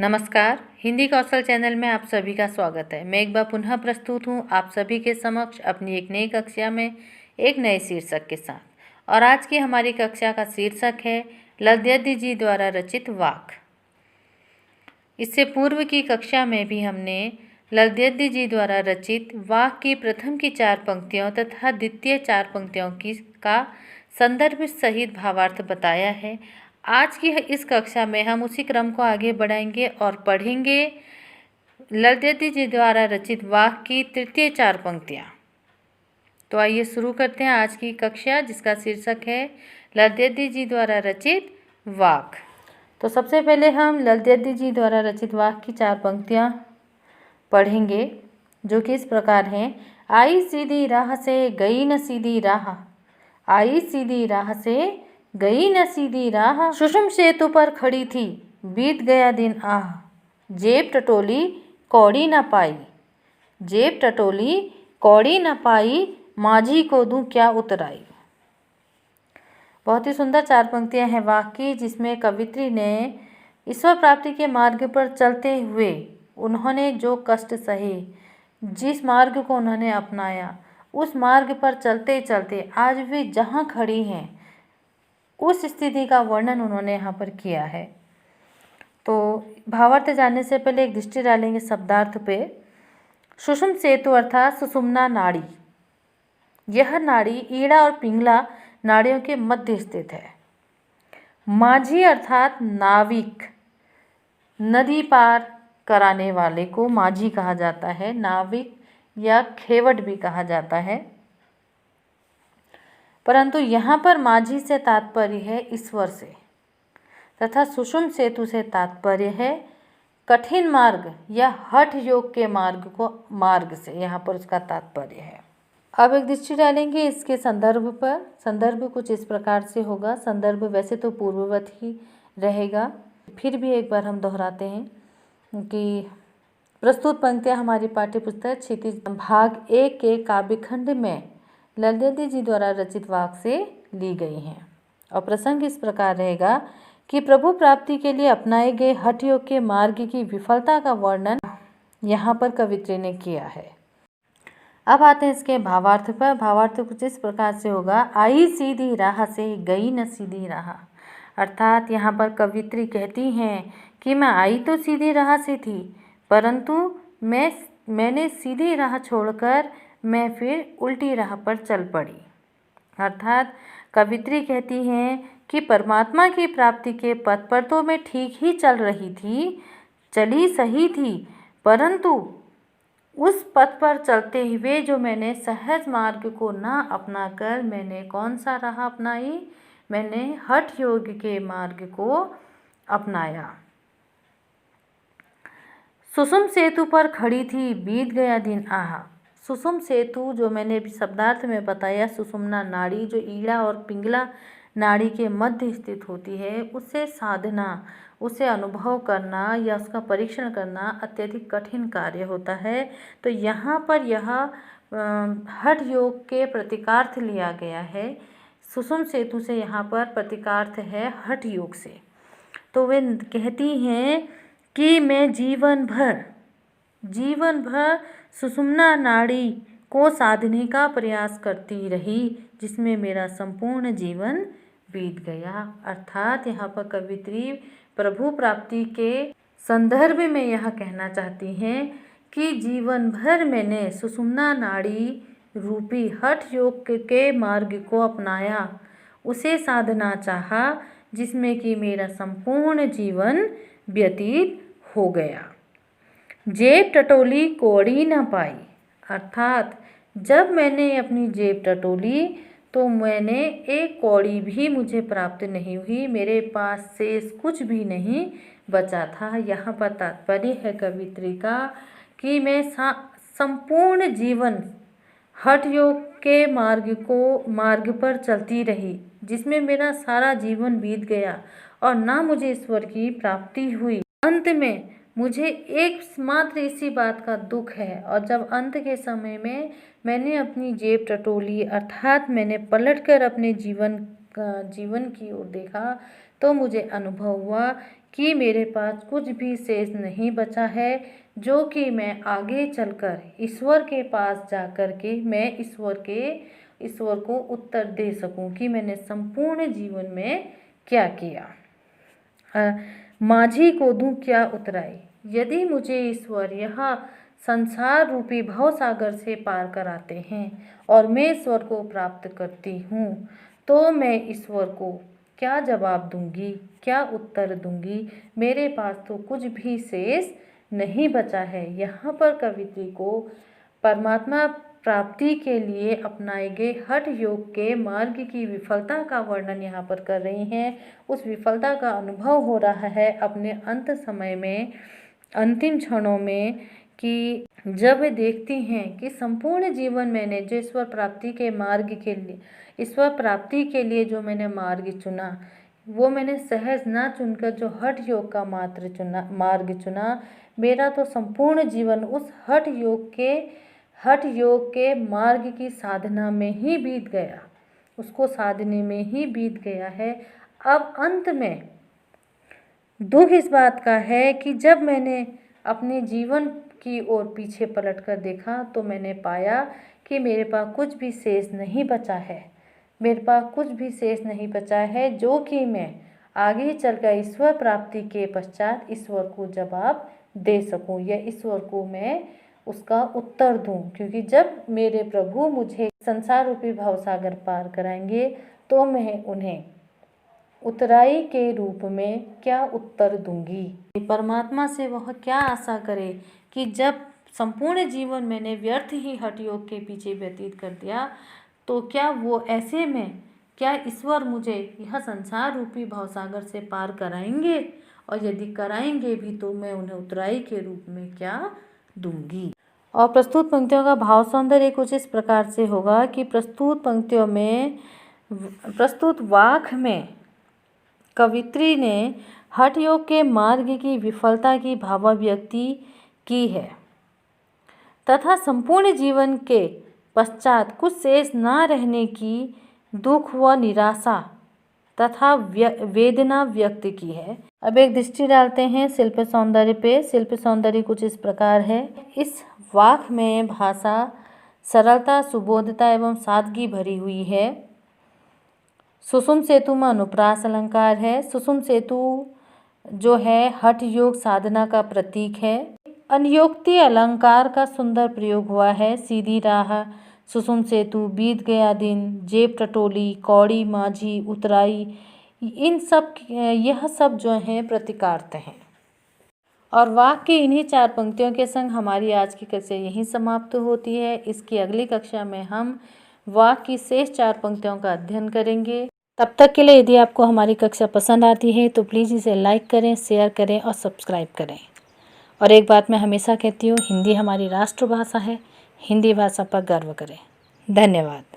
नमस्कार, हिंदी कौशल चैनल में आप सभी का स्वागत है। मैं एक बार पुनः प्रस्तुत हूँ आप सभी के समक्ष अपनी एक नई कक्षा में एक नए शीर्षक के साथ। और आज की हमारी कक्षा का शीर्षक है ललद्यदि जी द्वारा रचित वाक। इससे पूर्व की कक्षा में भी हमने ललद्यदि जी द्वारा रचित वाक की प्रथम की 4 पंक्तियों तथा द्वितीय 4 पंक्तियों का संदर्भ सहित भावार्थ बताया है। आज की इस कक्षा में हम उसी क्रम को आगे बढ़ाएंगे और पढ़ेंगे ललद्यदि जी द्वारा रचित वाक की तृतीय 4 पंक्तियाँ। तो आइए शुरू करते हैं आज की कक्षा, जिसका शीर्षक है ललद्यदि जी द्वारा रचित वाक। तो सबसे पहले हम ललद्यदि जी द्वारा रचित वाक की 4 पंक्तियाँ पढ़ेंगे, जो कि इस प्रकार हैं। आई सीधी राह से गई न सीधी राह, आई सीधी राह से गई न सीधी राह, सुषुम सेतु पर खड़ी थी बीत गया दिन आह, जेब टटोली कौड़ी न पाई, जेब टटोली कौड़ी न पाई, माझी को दूं क्या उतराई। बहुत ही सुंदर 4 पंक्तियां हैं वाक की, जिसमें कवित्री ने ईश्वर प्राप्ति के मार्ग पर चलते हुए उन्होंने जो कष्ट सहे, जिस मार्ग को उन्होंने अपनाया, उस मार्ग पर चलते चलते आज वे जहाँ खड़ी हैं उस स्थिति का वर्णन उन्होंने यहाँ पर किया है। तो भावार्थ जानने से पहले एक दृष्टि डालेंगे शब्दार्थ पे। सुषुम सेतु अर्थात सुषुम्ना नाड़ी। यह नाड़ी ईड़ा और पिंगला नाड़ियों के मध्य स्थित है। माझी अर्थात नाविक, नदी पार कराने वाले को माझी कहा जाता है, नाविक या खेवट भी कहा जाता है। परंतु यहाँ पर माझी से तात्पर्य है ईश्वर से, तथा सुषुम सेतु से तात्पर्य है कठिन मार्ग या हठ योग के मार्ग से, यहाँ पर उसका तात्पर्य है। अब एक दृष्टि डालेंगे इसके संदर्भ पर। संदर्भ कुछ इस प्रकार से होगा। संदर्भ वैसे तो पूर्ववत ही रहेगा, फिर भी एक बार हम दोहराते हैं कि प्रस्तुत पंक्तियाँ हमारी पाठ्यपुस्तक क्षितिज भाग 1 के काव्यखंड में ललद्यदि जी द्वारा रचित वाक से ली गई हैं। और प्रसंग इस प्रकार रहेगा कि प्रभु प्राप्ति के लिए अपनाए गए हठ योग के मार्ग की विफलता का वर्णन यहाँ पर कवित्री ने किया है। अब आते हैं इसके भावार्थ पर। भावार्थ कुछ इस प्रकार से होगा। आई सीधी राह से गई न सीधी राह, अर्थात यहाँ पर कवित्री कहती हैं कि मैं आई तो सीधी राह से थी, परंतु मैंने सीधी राह छोड़कर मैं फिर उल्टी राह पर चल पड़ी। अर्थात कवित्री कहती हैं कि परमात्मा की प्राप्ति के पथ पर तो मैं ठीक ही चल रही थी, चली सही थी, परंतु उस पथ पर चलते हुए जो मैंने सहज मार्ग को ना अपनाकर मैंने कौन सा राह अपनाई, मैंने हठ योग के मार्ग को अपनाया। सुषुम सेतु पर खड़ी थी बीत गया दिन आह। सुषुम सेतु जो मैंने अभी शब्दार्थ में बताया, सुषुम्ना नाड़ी जो ईड़ा और पिंगला नाड़ी के मध्य स्थित होती है, उससे साधना, उसे अनुभव करना या उसका परीक्षण करना अत्यधिक कठिन कार्य होता है। तो यहाँ पर यह हठ योग के प्रतीकार्थ लिया गया है। सुषुम सेतु से यहाँ पर प्रतीकार्थ है हठ योग से। तो वे कहती हैं कि मैं जीवन भर सुषुम्ना नाड़ी को साधने का प्रयास करती रही, जिसमें मेरा संपूर्ण जीवन बीत गया। अर्थात यहाँ पर कवित्री प्रभु प्राप्ति के संदर्भ में यह कहना चाहती हैं कि जीवन भर मैंने सुषुम्ना नाड़ी रूपी हठ योग के मार्ग को अपनाया, उसे साधना चाहा, जिसमें कि मेरा संपूर्ण जीवन व्यतीत हो गया। जेब टटोली कौड़ी न पाई, अर्थात जब मैंने अपनी जेब टटोली तो मैंने एक कौड़ी भी मुझे प्राप्त नहीं हुई, मेरे पास शेष कुछ भी नहीं बचा था। यहाँ पर तात्पर्य है कवित्री का कि मैं संपूर्ण जीवन हठ योग के मार्ग पर चलती रही, जिसमें मेरा सारा जीवन बीत गया और ना मुझे ईश्वर की प्राप्ति हुई। अंत में मुझे एकमात्र इसी बात का दुख है। और जब अंत के समय में मैंने अपनी जेब टटोली, अर्थात मैंने पलटकर अपने जीवन की ओर देखा, तो मुझे अनुभव हुआ कि मेरे पास कुछ भी शेष नहीं बचा है, जो कि मैं आगे चलकर ईश्वर के पास जाकर के मैं ईश्वर को उत्तर दे सकूं कि मैंने संपूर्ण जीवन में क्या किया। माझी को दूं क्या उतराई, यदि मुझे ईश्वर यह संसार रूपी भवसागर से पार कराते हैं और मैं ईश्वर को प्राप्त करती हूँ, तो मैं ईश्वर को क्या जवाब दूंगी, क्या उत्तर दूंगी। मेरे पास तो कुछ भी शेष नहीं बचा है। यहाँ पर कवित्री को परमात्मा प्राप्ति के लिए अपनाए गए हठ योग के मार्ग की विफलता का वर्णन यहाँ पर कर रही हैं। उस विफलता का अनुभव हो रहा है अपने अंत समय में, अंतिम क्षणों में, कि जब वे देखती हैं कि संपूर्ण जीवन मैंने जो ईश्वर प्राप्ति के लिए जो मैंने मार्ग चुना, वो मैंने सहज ना चुनकर जो हठ योग का मार्ग चुना, मेरा तो संपूर्ण जीवन उस हठ योग के मार्ग की साधना में ही बीत गया, उसको साधने में ही बीत गया है। अब अंत में दुख इस बात का है कि जब मैंने अपने जीवन की ओर पीछे पलटकर देखा तो मैंने पाया कि मेरे पास कुछ भी शेष नहीं बचा है, मेरे पास कुछ भी शेष नहीं बचा है, जो कि मैं आगे चलकर ईश्वर प्राप्ति के पश्चात ईश्वर को जवाब दे सकूं या ईश्वर को मैं उसका उत्तर दूं। क्योंकि जब मेरे प्रभु मुझे संसार रूपी भवसागर पार कराएंगे तो मैं उन्हें उतराई के रूप में क्या उत्तर दूंगी। परमात्मा से वह क्या आशा करे कि जब संपूर्ण जीवन मैंने व्यर्थ ही हठ योग के पीछे व्यतीत कर दिया, तो क्या वो ऐसे में क्या ईश्वर मुझे यह संसार रूपी भवसागर से पार कराएंगे, और यदि कराएंगे भी तो मैं उन्हें उतराई के रूप में क्या दूंगी। और प्रस्तुत पंक्तियों का भाव सौंदर्य कुछ इस प्रकार से होगा कि प्रस्तुत वाक में कवित्री ने हठ योग के मार्ग की विफलता की भावाभिव्यक्ति की है तथा संपूर्ण जीवन के पश्चात कुछ शेष न रहने की दुख व निराशा तथा वेदना व्यक्त की है। अब एक दृष्टि डालते हैं शिल्प सौंदर्य पे। शिल्प सौंदर्य कुछ इस प्रकार है। इस वाक में भाषा सरलता, सुबोधता एवं सादगी भरी हुई है। सुषुम सेतु में अनुप्रास अलंकार है। सुषुम सेतु जो है हठ योग साधना का प्रतीक है। अन्योक्ति अलंकार का सुंदर प्रयोग हुआ है। सीधी राह, सुषुम सेतु, बीत गया दिन, जेब टटोली, कौड़ी माझी, उतराई, यह सब जो हैं प्रतीकार्थ हैं। और वाक्य की इन्हीं 4 पंक्तियों के संग हमारी आज की कक्षा यहीं समाप्त होती है। इसकी अगली कक्षा में हम वाक्य की शेष 4 पंक्तियों का अध्ययन करेंगे। तब तक के लिए यदि आपको हमारी कक्षा पसंद आती है तो प्लीज़ इसे लाइक करें, शेयर करें और सब्सक्राइब करें। और एक बात मैं हमेशा कहती हूँ, हिंदी हमारी राष्ट्रभाषा है। हिंदी भाषा पर गर्व करें। धन्यवाद।